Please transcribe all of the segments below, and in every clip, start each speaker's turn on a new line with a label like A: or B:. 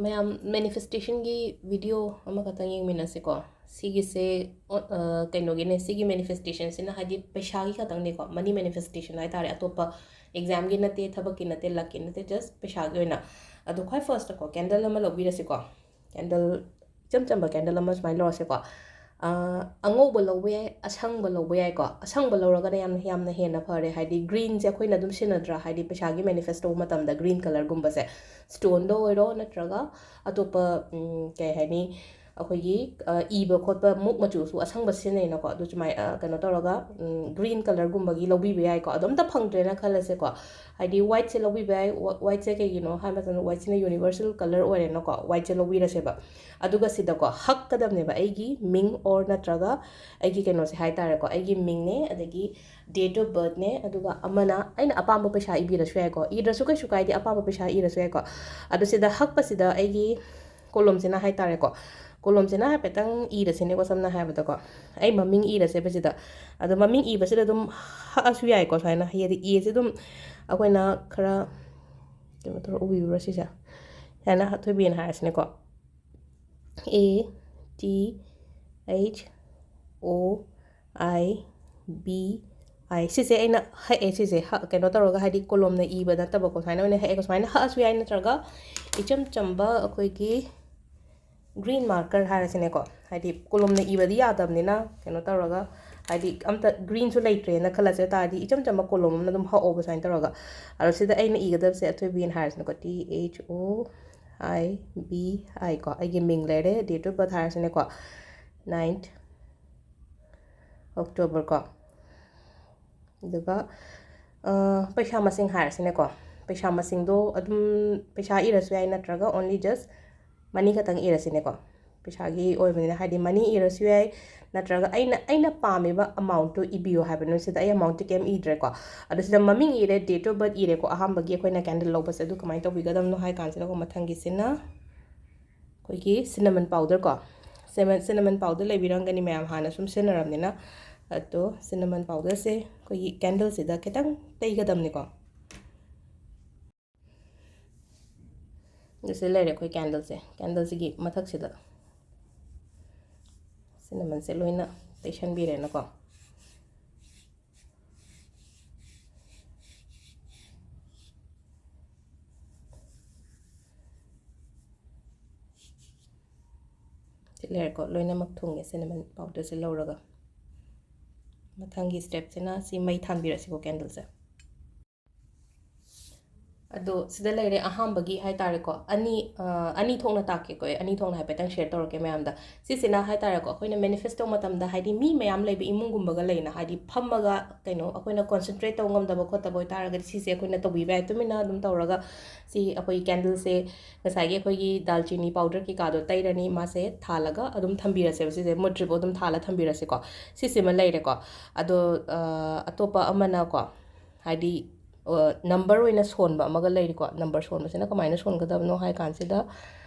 A: ꯃꯌꯥꯝ ꯃꯦꯅꯤꯐꯦꯁꯇꯦꯁꯟꯒꯤ ꯚꯤꯗꯤꯑꯣ ꯑꯃꯈꯛꯇꯪ ꯌꯦꯡꯃꯤꯟꯅꯁꯤꯀꯣ ꯁꯤꯒꯤꯁꯦ ꯀꯩꯅꯣꯒꯤꯅꯦ ꯁꯤꯒꯤ ꯃꯦꯅꯤꯐꯦꯁꯇꯦꯁꯟꯁꯤꯅ ꯍꯥꯏꯗꯤ ꯄꯩꯁꯥꯒꯤ ꯈꯛꯇꯪꯅꯦꯀꯣ ꯃꯅꯤ ꯃꯦꯅꯤꯐꯦꯁꯇꯦꯁꯟ ꯍꯥꯏꯇꯥꯔꯦ ꯑꯇꯣꯞꯄ ꯑꯦꯛꯖꯥꯝꯒꯤ ꯅꯠꯇꯦ ꯊꯕꯛꯀꯤ ꯅꯠꯇꯦ ꯂꯛꯀꯤ ꯅꯠꯇꯦ ꯖꯁ ꯄꯩꯁꯥꯒꯤ ꯑꯣꯏꯅ ꯑꯗꯣ ꯈ꯭ꯋꯥꯏ ꯐꯥꯔꯁꯇꯀꯣ ꯀꯦꯟꯗꯜ ꯑꯃ ꯂꯧꯕꯤꯔꯁꯤꯀꯣ ꯀꯦꯟꯗꯜ ꯏꯆꯝ ꯆꯝꯕ ꯀꯦꯟꯗꯜ ꯑꯃ ꯁꯨꯃꯥꯏꯅ ꯂꯧꯔꯁꯤꯀꯣ ꯑꯉꯧꯕ ꯂꯧꯕ ꯌꯥꯏ ꯑꯁꯪꯕ ꯂꯧꯕ ꯌꯥꯏꯀꯣ ꯑꯁꯪꯕ ꯂꯧꯔꯒꯅ ꯌꯥꯝꯅ ꯍꯦꯟꯅ ꯐꯔꯦ ꯍꯥꯏꯗꯤ ꯒ꯭ꯔꯤꯟꯁꯦ ꯑꯩꯈꯣꯏꯅ ꯑꯗꯨꯝ ꯁꯤꯖꯤꯟꯅꯗ꯭ꯔꯥ ꯍꯥꯏꯗꯤ ꯄꯩꯁꯥꯒꯤ ꯃꯦꯅꯤꯐꯦꯁ ꯇꯧꯕ ꯃꯇꯝꯗ ꯒ꯭ꯔꯤꯟ ꯀꯂꯔꯒꯨꯝꯕꯁꯦ ꯁ꯭ꯇꯣꯟꯗ ꯑꯣꯏꯔꯣ ꯅꯠꯇ꯭ꯔꯒ ꯑꯇꯣꯞꯄ ꯀꯩ ꯍꯥꯏꯅꯤ ꯑꯩꯈꯣꯏꯒꯤ ꯏꯕ ꯈꯣꯠꯄ ꯃꯨꯛ ꯃꯆꯨꯁꯨ ꯑꯁꯪꯕ ꯁꯤꯖꯤꯟꯅꯩꯅꯀꯣ ꯑꯗꯨ ꯁꯨꯃꯥꯏꯅ ꯀꯩꯅꯣ ꯇꯧꯔꯒ ꯒ꯭ꯔꯤꯟ ꯀꯂꯔꯒꯨꯝꯕꯒꯤ ꯂꯧꯕꯤꯕ ꯌꯥꯏꯀꯣ ꯑꯗꯣ ꯑꯝꯇ ꯐꯪꯗ꯭ꯔꯦꯅ ꯈꯜꯂꯁꯦꯀꯣ ꯍꯥꯏꯗꯤ ꯋꯥꯏꯠꯁꯦ ꯂꯧꯕꯤꯕ ꯌꯥꯏ ꯋꯥꯏꯠꯁꯦ ꯀꯩꯒꯤꯅꯣ ꯍꯥꯏꯕ ꯃꯇꯝꯗ ꯋꯥꯏꯠꯁꯤꯅ ꯌꯨꯅꯤꯕꯔꯁꯦꯜ ꯀꯂꯔ ꯑꯣꯏꯔꯦꯅꯀꯣ ꯋꯥꯏꯠꯁꯦ ꯂꯧꯕꯤꯔꯁꯦꯕ ꯑꯗꯨꯒ ꯁꯤꯗꯀꯣ ꯍꯛꯀꯗꯕꯅꯦꯕ ꯑꯩꯒꯤ ꯃꯤꯡ ꯑꯣꯔ ꯅꯠꯇ꯭ꯔꯒ ꯑꯩꯒꯤ ꯀꯩꯅꯣꯁꯦ ꯍꯥꯏꯇꯥꯔꯦꯀꯣ ꯑꯩꯒꯤ ꯃꯤꯡꯅꯦ ꯑꯗꯒꯤ ꯗꯦꯠ ꯑꯣꯐ ꯕꯔꯊꯅꯦ ꯑꯗꯨꯒ ꯑꯃꯅ ꯑꯩꯅ ꯑꯄꯥꯝꯕ ꯄꯩꯁꯥ ꯏꯕꯤꯔꯁꯨ ꯌꯥꯏꯀꯣ ꯏꯗ꯭ꯔꯁꯨ ꯀꯩꯁꯨ ꯀꯥꯏꯗꯦ ꯑꯄꯥꯝꯕ ꯄꯩꯁꯥ ꯏꯔꯁꯨ ꯌꯥꯏꯀꯣ ꯑꯗꯣ ꯁꯤꯗ ꯍꯛꯄꯁꯤꯗ ꯑꯩꯒꯤ ꯀꯣꯂꯣꯝꯁꯤꯅ ꯍꯥꯏꯇꯥꯔꯦꯀꯣ ꯀꯣꯂꯣꯝꯁꯤꯅ ꯍꯥꯏꯐꯦꯠꯇꯪ ꯏꯔꯁꯤꯅꯦꯀꯣ ꯁꯝꯅ ꯍꯥꯏꯔꯕꯗꯀꯣ ꯑꯩ ꯃꯃꯤꯡ ꯏꯔꯁꯦꯕ ꯁꯤꯗ ꯑꯗꯣ ꯃꯃꯤꯡ ꯏꯕꯁꯤꯗ ꯑꯗꯨꯝ ꯍꯛꯑꯁꯨ ꯌꯥꯏꯀꯣ ꯁꯨꯃꯥꯏꯅ ꯍꯥꯏꯗꯤ ꯑꯦꯁꯦ ꯑꯗꯨꯝ ꯑꯩꯈꯣꯏꯅ ꯈꯔ ꯀꯩꯅꯣ ꯇꯧꯔ ꯎꯕꯤꯕ꯭ꯔꯥ ꯁꯤꯁꯦ ꯁꯨꯃꯥꯏꯅ ꯊꯣꯏꯕꯤꯅ ꯍꯥꯏꯔꯁꯤꯅꯦꯀꯣ ꯑꯦ ꯇꯤ ꯑꯩꯆ ꯑꯣ ꯑꯥꯏ ꯕꯤ ꯑꯥꯏ ꯁꯤꯁꯦ ꯑꯩꯅ ꯍꯛꯑꯦ ꯁꯤꯁꯦ ꯀꯩꯅꯣ ꯇꯧꯔꯒ ꯍꯥꯏꯗꯤ ꯀꯣꯂꯣꯝꯅ ꯏꯕ ꯅꯠꯇꯕꯀꯣ ꯁꯨꯃꯥꯏꯅ ꯑꯣꯏꯅ ꯍꯛꯑꯦꯀꯣ ꯁꯨꯃꯥꯏꯅ ꯍꯛꯑꯁꯨ ꯌꯥꯏ ꯅꯠꯇ꯭ꯔꯒ ꯏꯆꯝ ꯆꯝꯕ ꯑꯩꯈꯣꯏꯒꯤ ꯒ꯭ꯔꯤꯟ ꯃꯥꯔꯀꯔ ꯍꯥꯏꯔꯁꯤꯅꯦꯀꯣ ꯍꯥꯏꯗꯤ ꯀꯣꯂꯣꯝꯅ ꯏꯕꯗꯤ ꯌꯥꯗꯕꯅꯤꯅ ꯀꯩꯅꯣ ꯇꯧꯔꯒ ꯍꯥꯏꯗꯤ ꯑꯝꯇ ꯒ꯭ꯔꯤꯟꯁꯨ ꯂꯩꯇ꯭ꯔꯦꯅ ꯈꯜꯂꯁꯦ ꯇꯥꯔꯗꯤ ꯏꯆꯝ ꯆꯝꯕ ꯀꯣꯂꯣꯝ ꯑꯃꯅ ꯑꯗꯨꯝ ꯍꯛꯑꯣꯕ ꯁꯨꯃꯥꯏꯅ ꯇꯧꯔꯒ ꯑꯗꯣ ꯁꯤꯗ ꯑꯩꯅ ꯏꯒꯗꯕꯁꯦ ꯑꯊꯣꯏꯕꯤꯅ ꯍꯥꯏꯔꯁꯤꯅꯦꯀꯣ ꯇꯤ ꯑꯩꯆ ꯑꯣ ꯑꯥꯏ ꯕꯤ ꯑꯥꯏ ꯀꯣ ꯑꯩꯒꯤ ꯃꯤꯡ ꯂꯩꯔꯦ ꯗꯦꯠ ꯑꯣꯐ ꯕꯔꯊ ꯍꯥꯏꯔꯁꯤꯅꯦꯀꯣ 9th October ꯀꯣ ꯑꯗꯨꯒ ꯄꯩꯁꯥ ꯃꯁꯤꯡ ꯍꯥꯏꯔꯁꯤꯅꯦꯀꯣ ꯄꯩꯁꯥ ꯃꯁꯤꯡꯗꯣ ꯑꯗꯨꯝ ꯄꯩꯁꯥ ꯏꯔꯁꯨ ꯌꯥꯏ ꯅꯠꯇ꯭ꯔꯒ ꯑꯣꯟꯂꯤ ꯖꯁ ꯃꯅꯤ ꯈꯛꯇꯪ ꯏꯔꯁꯤꯅꯦꯀꯣ ꯄꯩꯁꯥꯒꯤ ꯑꯣꯏꯕꯅꯤꯅ ꯍꯥꯏꯗꯤ ꯃꯅꯤ ꯏꯔꯁꯨ ꯌꯥꯏ ꯅꯠꯇ꯭ꯔꯒ ꯑꯩꯅ ꯄꯥꯝꯃꯤꯕ ꯑꯃꯥꯎꯟꯠꯇꯣ ꯏꯕꯤꯌꯣ ꯍꯥꯏꯕꯅꯤ ꯁꯤꯗ ꯑꯩ ꯑꯃꯥꯎꯟꯠꯇꯤ ꯀꯩꯝ ꯏꯗ꯭ꯔꯦꯀꯣ ꯑꯗꯣ ꯁꯤꯗ ꯃꯃꯤꯡ ꯏꯔꯦ ꯗꯦꯠ ꯑꯣꯐ ꯕꯔꯊ ꯏꯔꯦꯀꯣ ꯑꯍꯥꯟꯕꯒꯤ ꯑꯩꯈꯣꯏꯅ ꯀꯦꯟꯗꯜ ꯂꯧꯕꯁꯦ ꯑꯗꯨ ꯀꯃꯥꯏꯅ ꯇꯧꯕꯤꯒꯗꯕꯅꯣ ꯍꯥꯏ ꯀꯥꯟꯁꯤꯗꯀꯣ ꯃꯊꯪꯒꯤꯁꯤꯅ ꯑꯩꯈꯣꯏꯒꯤ ꯁꯤꯅꯃꯟ ꯄꯥꯎꯗꯔ ꯀꯣ ꯁꯤꯅꯃꯟ ꯄꯥꯎꯗꯔ ꯂꯩꯕꯤꯔꯝꯒꯅꯤ ꯃꯌꯥꯝ ꯍꯥꯟꯅ ꯁꯨꯝ ꯁꯤꯖꯤꯟꯅꯔꯕꯅꯤꯅ ꯑꯗꯣ ꯁꯤꯅꯃꯟ ꯄꯥꯎꯗꯔꯁꯦ ꯑꯩꯈꯣꯏꯒꯤ ꯀꯦꯟꯗꯜꯁꯤꯗ ꯈꯤꯇꯪ ꯇꯩꯒꯗꯕꯅꯤꯀꯣ ꯁꯤ ꯂꯩꯔꯦ ꯑꯩꯈꯣꯏ ꯀꯦꯟꯗꯜꯁꯦ ꯀꯦꯟꯗꯜꯁꯤꯒꯤ ꯃꯊꯛꯁꯤꯗ ꯁꯤꯅꯃꯟꯁꯦ ꯂꯣꯏꯅ ꯇꯩꯁꯟꯕꯤꯔꯦꯅꯀꯣ ꯁꯤ ꯂꯩꯔꯦꯀꯣ ꯂꯣꯏꯅꯃꯛ ꯊꯨꯡꯉꯦ ꯁꯤꯅꯃꯟ ꯄꯥꯎꯗꯔꯁꯦ ꯂꯧꯔꯒ ꯃꯊꯪꯒꯤ ꯁ꯭ꯇꯦꯞꯁꯤꯅ ꯁꯤ ꯃꯩ ꯊꯥꯟꯕꯤꯔꯁꯤꯀꯣ ꯀꯦꯟꯗꯜꯁꯦ ꯑꯗꯣ ꯁꯤꯗ ꯂꯩꯔꯦ ꯑꯍꯥꯟꯕꯒꯤ ꯍꯥꯏꯇꯥꯔꯦꯀꯣ ꯑꯅꯤ ꯊꯣꯛꯅ ꯇꯥꯛꯀꯦꯀꯣ ꯑꯅꯤ ꯊꯣꯛꯅ ꯍꯥꯏꯐꯦꯠꯇꯪ ꯁꯦꯌꯔ ꯇꯧꯔꯛꯀꯦ ꯃꯌꯥꯝꯗ ꯁꯤꯁꯤꯅ ꯍꯥꯏꯇꯥꯔꯦꯀꯣ ꯑꯩꯈꯣꯏꯅ ꯃꯦꯅꯤꯐꯦꯁ ꯇꯧꯕ ꯃꯇꯝꯗ ꯍꯥꯏꯗꯤ ꯃꯤ ꯃꯌꯥꯝ ꯂꯩꯕ ꯏꯃꯨꯡꯒꯨꯝꯕꯒ ꯂꯩꯅ ꯍꯥꯏꯗꯤ ꯐꯝꯃꯒ ꯀꯩꯅꯣ ꯑꯩꯈꯣꯏꯅ ꯀꯣꯟꯁꯦꯟꯇ꯭ꯔꯦꯠ ꯇꯧꯕ ꯉꯝꯗꯕ ꯈꯣꯠꯇꯕ ꯑꯣꯏꯇꯥꯔꯒꯗꯤ ꯁꯤꯁꯦ ꯑꯩꯈꯣꯏꯅ ꯇꯧꯕꯤꯕ ꯌꯥꯏ ꯇꯨꯃꯤꯟꯅ ꯑꯗꯨꯝ ꯇꯧꯔꯒ ꯁꯤ ꯑꯩꯈꯣꯏ ꯀꯦꯟꯗꯜꯁꯦ ꯉꯁꯥꯏꯒꯤ ꯑꯩꯈꯣꯏꯒꯤ ꯗꯥꯜꯆꯤꯅꯤ ꯄꯥꯎꯗꯔ ꯀꯩꯀꯥꯗꯣ ꯇꯩꯔꯅꯤ ꯃꯥꯁꯦ ꯊꯥꯜꯂꯒ ꯑꯗꯨꯝ ꯊꯝꯕꯤꯔꯁꯦꯕ ꯁꯤꯁꯦ ꯃꯨꯠꯇ꯭ꯔꯤꯐꯥꯎ ꯑꯗꯨꯝ ꯊꯥꯜꯂ ꯊꯝꯕꯤꯔꯁꯦꯀꯣ ꯁꯤꯁꯤꯃ ꯂꯩꯔꯦꯀꯣ ꯑꯗꯣ ꯑꯇꯣꯞꯄ ꯑꯃꯅꯀꯣ ꯍꯥꯏꯗꯤ ꯅꯝꯕꯔ ꯑꯣꯏꯅ ꯁꯣꯟꯕ ꯑꯃꯒ ꯂꯩꯔꯤꯀꯣ ꯅꯝꯕꯔ ꯁꯣꯟꯕꯁꯤꯅ ꯀꯃꯥꯏꯅ ꯁꯣꯟꯒꯗꯕꯅꯣ ꯍꯥꯏ ꯀꯥꯟꯁꯤꯗ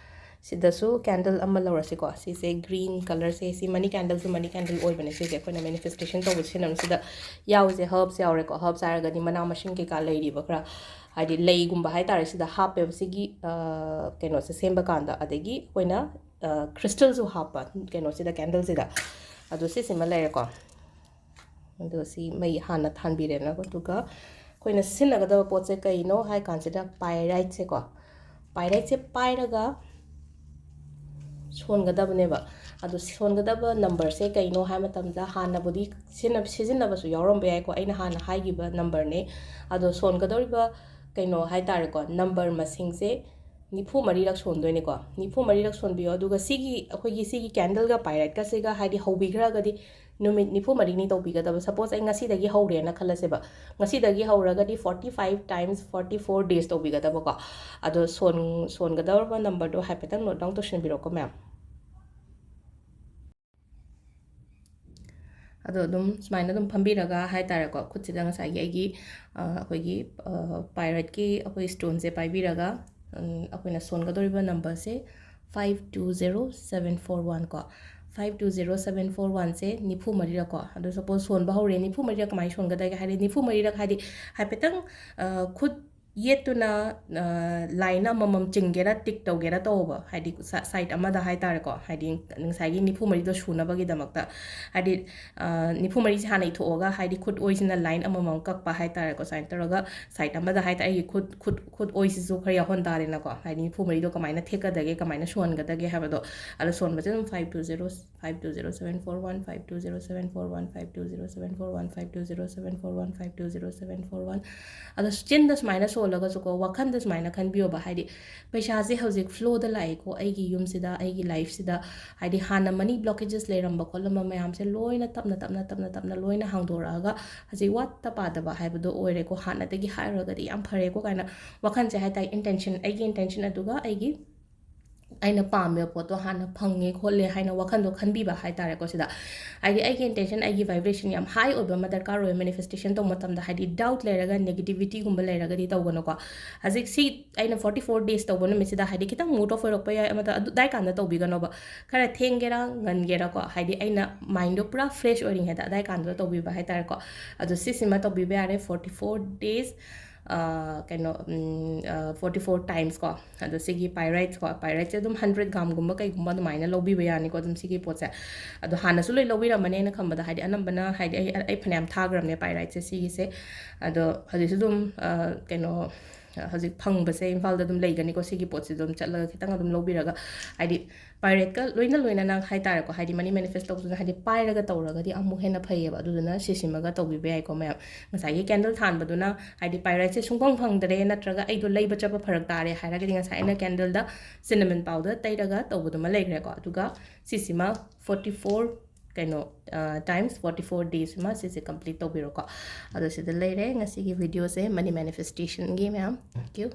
A: ꯁꯤꯗꯁꯨ ꯀꯦꯟꯗꯜ ꯑꯃ ꯂꯧꯔꯁꯤꯀꯣ ꯁꯤꯁꯦ ꯒ꯭ꯔꯤꯟ ꯀꯂꯔꯁꯦ ꯁꯤ ꯃꯅꯤ ꯀꯦꯟꯗꯜꯁꯨ ꯃꯅꯤ ꯀꯦꯟꯗꯜ ꯑꯣꯏꯕꯅꯦ ꯁꯤꯁꯦ ꯑꯩꯈꯣꯏꯅ ꯃꯦꯅꯤꯐꯦꯁꯇꯦꯁꯟ ꯇꯧꯕ ꯁꯤꯖꯤꯟꯅꯕꯁꯤꯗ ꯌꯥꯎꯁꯦ ꯍꯔꯕꯁ ꯌꯥꯎꯔꯦꯀꯣ ꯍꯔꯕꯁ ꯍꯥꯏꯔꯒꯗꯤ ꯃꯅꯥ ꯃꯁꯤꯡ ꯀꯩꯀꯥ ꯂꯩꯔꯤꯕ ꯈꯔ ꯍꯥꯏꯗꯤ ꯂꯩꯒꯨꯝꯕ ꯍꯥꯏꯇꯥꯔꯦ ꯁꯤꯗ ꯍꯥꯞꯄꯦꯕ ꯁꯤꯒꯤ ꯀꯩꯅꯣꯁꯦ ꯁꯦꯝꯕ ꯀꯥꯟꯗ ꯑꯗꯒꯤ ꯑꯩꯈꯣꯏꯅ ꯈ꯭ꯔꯤꯁꯇꯜꯁꯨ ꯍꯥꯞꯄ ꯀꯩꯅꯣꯁꯤꯗ ꯀꯦꯟꯗꯜꯁꯤꯗ ꯑꯗꯣ ꯁꯤꯁꯤꯃ ꯂꯩꯔꯦꯀꯣ ꯑꯗꯣ ꯁꯤ ꯃꯩ ꯍꯥꯟꯅ ꯊꯥꯟꯕꯤꯔꯦꯅꯀꯣ ꯑꯗꯨꯒ ꯑꯩꯈꯣꯏꯅ ꯁꯤꯖꯤꯟꯅꯒꯗꯕ ꯄꯣꯠꯁꯦ ꯀꯩꯅꯣ ꯍꯥꯏ ꯀꯥꯟꯁꯤꯗ ꯄꯥꯏꯔꯥꯏꯠꯁꯦꯀꯣ ꯄꯥꯏꯔꯥꯏꯠꯁꯦ ꯄꯥꯏꯔꯒ ꯁꯣꯟꯒꯗꯕꯅꯦꯕ ꯑꯗꯣ ꯁꯣꯟꯒꯗꯕ ꯅꯝꯕꯔꯁꯦ ꯀꯩꯅꯣ ꯍꯥꯏ ꯃꯇꯝꯗ ꯍꯥꯟꯅꯕꯨꯗꯤ ꯁꯤꯖꯤꯟꯅꯕꯁꯨ ꯌꯥꯎꯔꯝꯕ ꯌꯥꯏꯀꯣ ꯑꯩꯅ ꯍꯥꯟꯅ ꯍꯥꯏꯈꯤꯕ ꯅꯝꯕꯔꯅꯦ ꯑꯗꯣ ꯁꯣꯟꯒꯗꯧꯔꯤꯕ ꯀꯩꯅꯣ ꯍꯥꯏ ꯇꯥꯔꯦꯀꯣ ꯅꯝꯕꯔ ꯃꯁꯤꯡꯁꯦ 94ꯔꯛ ꯁꯣꯟꯗꯣꯏꯅꯦꯀꯣ 94ꯔꯛ ꯁꯣꯟꯕꯤꯌꯣ ꯑꯗꯨꯒ ꯁꯤꯒꯤ ꯑꯩꯈꯣꯏꯒꯤ ꯁꯤꯒꯤ ꯀꯦꯟꯗꯜꯒ ꯄꯥꯏꯔꯥꯏꯠꯀꯁꯤꯒ ꯍꯥꯏꯗꯤ ꯍꯧꯕꯤꯈ꯭ꯔꯒꯗꯤ ꯅꯨꯃꯤꯠ 94ꯅꯤ ꯇꯧꯕꯤꯒꯗꯕ ꯁꯄꯣꯁ ꯑꯩ ꯉꯁꯤꯗꯒꯤ ꯍꯧꯔꯦꯅ ꯈꯜꯂꯁꯦꯕ ꯉꯁꯤꯗꯒꯤ ꯍꯧꯔꯒꯗꯤ 45 ꯇꯥꯏꯝꯁ 44 ꯗꯦꯖ ꯇꯧꯕꯤꯒꯗꯕꯀꯣ ꯑꯗꯣ ꯁꯣꯟꯒꯗꯧꯔꯕ ꯅꯝꯕꯔꯗꯣ ꯍꯥꯏꯐꯦꯠꯇꯪ ꯅꯣꯠ ꯗꯥꯎꯟ ꯇꯧꯁꯤꯟꯕꯤꯔꯣꯀꯣ ꯃꯌꯥꯝ ꯑꯗꯣ ꯑꯗꯨꯝ ꯁꯨꯃꯥꯏꯅ ꯑꯗꯨꯝ ꯐꯝꯕꯤꯔꯒ ꯍꯥꯏꯇꯥꯔꯦꯀꯣ ꯈꯨꯠꯁꯤꯗ ꯉꯁꯥꯏꯒꯤ ꯑꯩꯒꯤ ꯑꯩꯈꯣꯏꯒꯤ ꯄꯥꯏꯔꯠꯀꯤ ꯑꯩꯈꯣꯏ ꯁ꯭ꯇꯣꯟꯁꯦ ꯄꯥꯏꯕꯤꯔꯒ ꯑꯩꯈꯣꯏꯅ ꯁꯣꯟꯒꯗꯧꯔꯤꯕ ꯅꯝꯕꯔꯁꯦ 520741 ꯀꯣ 520741ꯁꯦ 94ꯔꯛ ꯀꯣ ꯑꯗꯣ ꯁꯄꯣꯁ ꯁꯣꯟꯕ ꯍꯧꯔꯦ 94ꯔꯛ ꯀꯃꯥꯏꯅ ꯁꯣꯟꯒꯗꯒꯦ ꯍꯥꯏꯗꯤ 94ꯔꯛ ꯍꯥꯏꯗꯤ ꯍꯥꯏꯐꯦꯠꯇꯪ ꯈꯨꯠ ꯌꯦꯠꯇꯨꯅ ꯂꯥꯏꯟ ꯑꯃꯃꯝ ꯆꯤꯡꯒꯦꯔꯥ ꯇꯤꯛ ꯇꯧꯒꯦꯔꯥ ꯇꯧꯕ ꯍꯥꯏꯗꯤ ꯁꯥꯏꯠ ꯑꯃꯗ ꯍꯥꯏꯇꯥꯔꯦꯀꯣ ꯍꯥꯏꯗꯤ ꯉꯁꯥꯏꯒꯤ ꯅꯤꯐꯨ ꯃꯔꯤꯗꯣ ꯁꯨꯅꯕꯒꯤꯗꯃꯛꯇ ꯍꯥꯏꯗꯤ ꯅꯤꯐꯨ ꯃꯔꯤꯁꯦ ꯍꯥꯟꯅ ꯏꯊꯣꯛꯑꯒ ꯍꯥꯏꯗꯤ ꯈꯨꯠ ꯑꯣꯏꯁꯤꯅ ꯂꯥꯏꯟ ꯑꯃꯃꯝ ꯀꯛꯄ ꯍꯥꯏꯇꯥꯔꯦꯀꯣ ꯁꯨꯃꯥꯏꯅ ꯇꯧꯔꯒ ꯁꯥꯏꯠ ꯑꯃꯗ ꯍꯥꯏꯇꯥꯔꯦ ꯑꯩꯒꯤ ꯈꯨꯠ ꯑꯣꯏꯁꯤꯁꯨ ꯈꯔ ꯌꯥꯎꯍꯟ ꯇꯥꯔꯦꯅꯀꯣ ꯍꯥꯏꯗꯤ ꯅꯤꯐꯨ ꯃꯔꯤꯗꯣ ꯀꯃꯥꯏꯅ ꯊꯦꯛꯀꯗꯒꯦ ꯀꯃꯥꯏꯅ ꯁꯣꯟꯒꯗꯒꯦ ꯍꯥꯏꯕꯗꯣ ꯑꯗꯣ ꯁꯣꯟꯕꯁꯦ ꯑꯗꯨꯝ 520741 520741 520741 520741 520741 ꯑꯗꯣ ꯆꯤꯟꯗ ꯁꯨꯃꯥꯏꯅ ꯁꯣꯜꯂꯒꯁꯨꯀꯣ ꯋꯥꯈꯟꯗ ꯁꯨꯃꯥꯏꯅ ꯈꯟꯕꯤꯌꯣꯕ ꯍꯥꯏꯗꯤ ꯄꯩꯁꯥꯁꯦ ꯍꯧꯖꯤꯛ ꯐ꯭ꯂꯣꯗ ꯂꯥꯛꯏꯀꯣ ꯑꯩꯒꯤ ꯌꯨꯝꯁꯤꯗ ꯑꯩꯒꯤ ꯂꯥꯏꯐꯁꯤꯗ ꯍꯥꯏꯗꯤ ꯍꯥꯟꯅ ꯃꯅꯤ ꯕ꯭ꯂꯣꯀꯦꯖꯦꯁ ꯂꯩꯔꯝꯕ ꯈꯣꯠꯂꯝꯕ ꯃꯌꯥꯝꯁꯦ ꯂꯣꯏꯅ ꯇꯞꯅ ꯂꯣꯏꯅ ꯍꯥꯡꯗꯣꯔꯛꯑꯒ ꯍꯧꯖꯤꯛ ꯋꯥꯠꯇ ꯄꯥꯗꯕ ꯍꯥꯏꯕꯗꯣ ꯑꯣꯏꯔꯦꯀꯣ ꯍꯥꯟꯅꯗꯒꯤ ꯍꯥꯏꯔꯨꯔꯒꯗꯤ ꯌꯥꯝ ꯐꯔꯦꯀꯣ ꯀꯥꯏꯅ ꯋꯥꯈꯟꯁꯦ ꯍꯥꯏꯇꯥꯔꯦ ꯑꯩꯒꯤ ꯏꯟꯇꯦꯟꯁꯟ ꯑꯗꯨꯒ ꯑꯩꯅ ꯄꯥꯝꯃꯤꯕ ꯄꯣꯠꯇꯣ ꯍꯥꯟꯅ ꯐꯪꯉꯦ ꯈꯣꯠꯂꯦ ꯍꯥꯏꯅ ꯋꯥꯈꯟꯗꯣ ꯈꯟꯕꯤꯕ ꯍꯥꯏꯇꯥꯔꯦꯀꯣ ꯁꯤꯗ ꯍꯥꯏꯗꯤ ꯑꯩꯒꯤ ꯏꯟꯇꯦꯟꯁꯟ ꯑꯩꯒꯤ ꯚꯥꯏꯕ꯭ꯔꯦꯁꯟ ꯌꯥꯝ ꯍꯥꯏ ꯑꯣꯏꯕ ꯑꯃ ꯗꯔꯀꯥꯔ ꯑꯣꯏ ꯃꯦꯅꯤꯐꯦꯁꯇꯦꯁꯟ ꯇꯧꯕ ꯃꯇꯝꯗ ꯍꯥꯏꯗꯤ ꯗꯥꯎꯠ ꯂꯩꯔꯒ ꯅꯦꯒꯦꯇꯤꯚꯤꯇꯤꯒꯨꯝꯕ ꯂꯩꯔꯒꯗꯤ ꯇꯧꯒꯅꯨꯀꯣ ꯍꯧꯖꯤꯛ ꯁꯤ ꯑꯩꯅ 44 days ꯇꯧꯕ ꯅꯨꯃꯤꯠꯁꯤꯗ ꯍꯥꯏꯗꯤ ꯈꯤꯇꯪ ꯃꯨꯠ ꯑꯣꯐ ꯑꯣꯏꯔꯛꯄ ꯌꯥꯏ ꯑꯃꯗ ꯑꯗꯥꯏ ꯀꯥꯟꯗ ꯇꯧꯕꯤꯒꯅꯣꯕ ꯈꯔ ꯊꯦꯡꯒꯦꯔꯥ ꯉꯟꯒꯦꯔꯥꯀꯣ ꯍꯥꯏꯗꯤ ꯑꯩꯅ ꯃꯥꯏꯟꯗꯣ ꯄꯨꯔꯥ ꯐ꯭ꯔꯦꯁ ꯑꯣꯏꯔꯤꯉꯩꯗ ꯑꯗꯥꯏ ꯀꯥꯟꯗ ꯇꯧꯕꯤꯕ ꯍꯥꯏꯇꯥꯔꯦꯀꯣ ꯑꯗꯣ ꯁꯤꯁꯤꯃ ꯇꯧꯕꯤꯕ ꯌꯥꯔꯦ 44 days ꯀꯩꯅꯣ 44 times ꯀꯣ ꯑꯗꯣ ꯁꯤꯒꯤ ꯄꯥꯏꯔꯥꯏꯠꯁ ꯀꯣ ꯄꯥꯏꯔꯥꯏꯠꯁꯦ ꯑꯗꯨꯝ 100 ꯒ꯭ꯔꯥꯝꯒꯨꯝꯕ ꯀꯩꯒꯨꯝꯕ ꯑꯗꯨꯃꯥꯏꯅ ꯂꯧꯕꯤꯕ ꯌꯥꯅꯤꯀꯣ ꯑꯗꯨꯝ ꯁꯤꯒꯤ ꯄꯣꯠꯁꯦ ꯑꯗꯣ ꯍꯥꯟꯅꯁꯨ ꯂꯣꯏ ꯂꯧꯕꯤꯔꯝꯃꯅꯦꯅ ꯈꯟꯕꯗ ꯍꯥꯏꯗꯤ ꯑꯅꯝꯕꯅ ꯍꯥꯏꯗꯤ ꯑꯩ ꯐꯅꯌꯥꯝ ꯊꯥꯈ꯭ꯔꯕꯅꯦ ꯄꯥꯏꯔꯥꯏꯠꯁꯦ ꯁꯤꯒꯤꯁꯦ ꯑꯗꯣ ꯍꯧꯖꯤꯛꯁꯨ ꯑꯗꯨꯝ ꯀꯩꯅꯣ ꯍꯧꯖꯤꯛ ꯐꯪꯕꯁꯦ ꯏꯝꯐꯥꯜꯗ ꯑꯗꯨꯝ ꯂꯩꯒꯅꯤꯀꯣ ꯁꯤꯒꯤ ꯄꯣꯠꯁꯤ ꯑꯗꯨꯝ ꯆꯠꯂꯒ ꯈꯤꯇꯪ ꯑꯗꯨꯝ ꯂꯧꯕꯤꯔꯒ ꯍꯥꯏꯗꯤ ꯄꯥꯏꯔꯦꯠꯀ ꯂꯣꯏꯅꯅ ꯍꯥꯏꯇꯥꯔꯦꯀꯣ ꯍꯥꯏꯗꯤ ꯃꯅꯤ ꯃꯦꯅꯤꯐꯦꯁ ꯇꯧꯕꯗꯨꯅ ꯍꯥꯏꯗꯤ ꯄꯥꯏꯔꯒ ꯇꯧꯔꯒꯗꯤ ꯑꯃꯨꯛ ꯍꯦꯟꯅ ꯐꯩꯌꯦꯕ ꯑꯗꯨꯗꯨꯅ ꯁꯤꯁꯤꯃꯒ ꯇꯧꯕꯤꯕ ꯌꯥꯏꯀꯣ ꯃꯌꯥꯝ ꯉꯁꯥꯏꯒꯤ ꯀꯦꯟꯗꯜ ꯊꯥꯟꯕꯗꯨꯅ ꯍꯥꯏꯗꯤ ꯄꯥꯏꯔꯦꯠꯁꯦ ꯁꯨꯡꯐꯪ ꯅꯠꯇ꯭ꯔꯒ ꯑꯩꯗꯣ ꯂꯩꯕ ꯆꯠꯄ ꯐꯔꯛ ꯇꯥꯔꯦ ꯍꯥꯏꯔꯒꯗꯤ ꯉꯁꯥꯏ ꯑꯩꯅ ꯀꯦꯟꯗꯜꯗ ꯁꯤꯅꯃꯟ ꯄꯥꯎꯗꯔ ꯇꯩꯔꯒ ꯇꯧꯕꯗꯨꯃ ꯂꯩꯈ꯭ꯔꯦꯀꯣ ꯑꯗꯨꯒ ꯁꯤꯁꯤꯃ 44 ꯀꯩꯅꯣ times 44 days ꯑꯃ ꯁꯤꯁꯦ ꯀꯝꯄ꯭ꯂꯤꯠ ꯇꯧꯕꯤꯔꯣꯀꯣ ꯑꯗꯣ ꯁꯤꯗ ꯂꯩꯔꯦ ꯉꯁꯤꯒꯤ ꯚꯤꯗꯤꯑꯣꯁꯦ ꯃꯅꯤ ꯃꯦꯅꯤꯐꯦꯁꯇꯦꯁꯟꯒꯤ ꯃꯌꯥꯝ ꯊꯦꯡꯛ ꯌꯨ